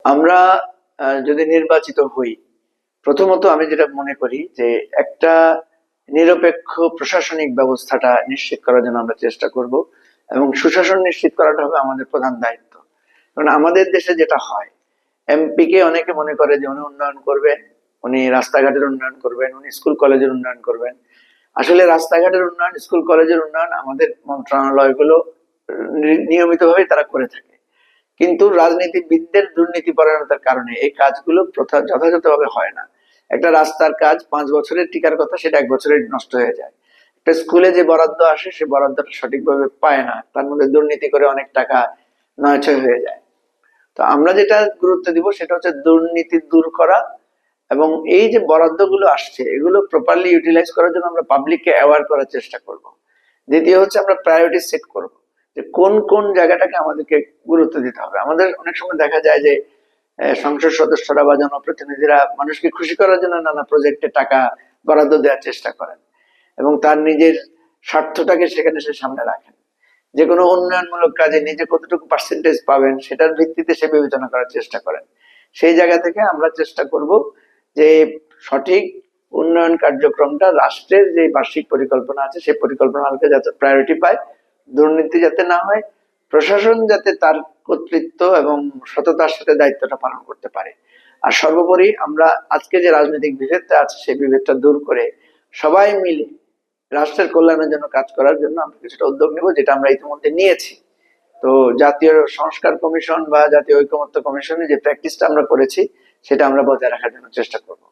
আমরা যদি নির্বাচিত হই, প্রথমত আমি যেটা মনে করি যে একটা নিরপেক্ষ প্রশাসনিক ব্যবস্থাটা নিশ্চিত করার জন্য আমরা চেষ্টা করব, এবং সুশাসন নিশ্চিত করাটা হবে আমাদের প্রধান দায়িত্ব। কারণ আমাদের দেশে যেটা হয়, এমপি কে অনেকে মনে করে যে উনি উন্নয়ন করবেন, উনি রাস্তাঘাটের উন্নয়ন করবেন, উনি স্কুল কলেজের উন্নয়ন করবেন। আসলে রাস্তাঘাটের উন্নয়ন, স্কুল কলেজের উন্নয়ন আমাদের মন্ত্রণালয়গুলো নিয়মিতভাবে তারা করে থাকে। কিন্তু রাজনীতিবিদদের দুর্নীতি পরায়ণতার কারণে এই কাজগুলো যথাযথভাবে হয় না। একটা রাস্তার কাজ 5 বছরের টিকার কথা, সেটা 1 বছরে নষ্ট হয়ে যায়। একটা স্কুলে যে বরাদ্দ আসে, সে বরাদ্দটা সঠিকভাবে পায় না, তার মধ্যে দুর্নীতি করে অনেক টাকা নয়ছয় হয়ে যায়। তো আমরা যেটা গুরুত্ব দিব সেটা হচ্ছে দুর্নীতি দূর করা, এবং এই যে বরাদ্দগুলো আসছে এগুলো প্রপারলি ইউটিলাইজ করার জন্য আমরা পাবলিককে অ্যাওয়ার করার চেষ্টা করব। দ্বিতীয় হচ্ছে আমরা প্রায়োরিটি সেট করব, যে কোন কোন জায়গাটাকে আমাদেরকে গুরুত্ব দিতে হবে। আমাদের অনেক সময় দেখা যায় যে সংসদ সদস্যরা বা জনপ্রতিনিধিরা মানুষকে খুশি করার জন্য নানা প্রজেক্টে টাকা বরাদ্দ দেওয়ার চেষ্টা করেন, এবং তার নিজের স্বার্থটাকে সেখানে সে সামনে রাখেন। যে কোনো উন্নয়নমূলক কাজে নিজে কতটুকু পার্সেন্টেজ পাবেন সেটার ভিত্তিতে সে বিবেচনা করার চেষ্টা করেন। সেই জায়গা থেকে আমরা চেষ্টা করব যে সঠিক উন্নয়ন কার্যক্রমটা, রাষ্ট্রের যে বার্ষিক পরিকল্পনা আছে সেই পরিকল্পনাকে যাতে প্রায়োরিটি পায়, দুর্নীতি যাতে না হয়, প্রশাসন যাতে তার কর্তৃত্ব এবং সততার সাথে দায়িত্বটা পালন করতে পারে। আর সর্বোপরি আমরা আজকে যে রাজনৈতিক বিভেদটা আছে সেই বিভেদটা দূর করে সবাই মিলে রাষ্ট্রের কল্যাণের জন্য কাজ করার জন্য আমরা কিছুটা উদ্যোগ নেব, যেটা আমরা ইতিমধ্যে নিয়েছি। তো জাতীয় সংস্কার কমিশন বা জাতীয় ঐকমত্য কমিশনে যে প্র্যাকটিসটা আমরা করেছি সেটা আমরা বজায় রাখার জন্য চেষ্টা করব।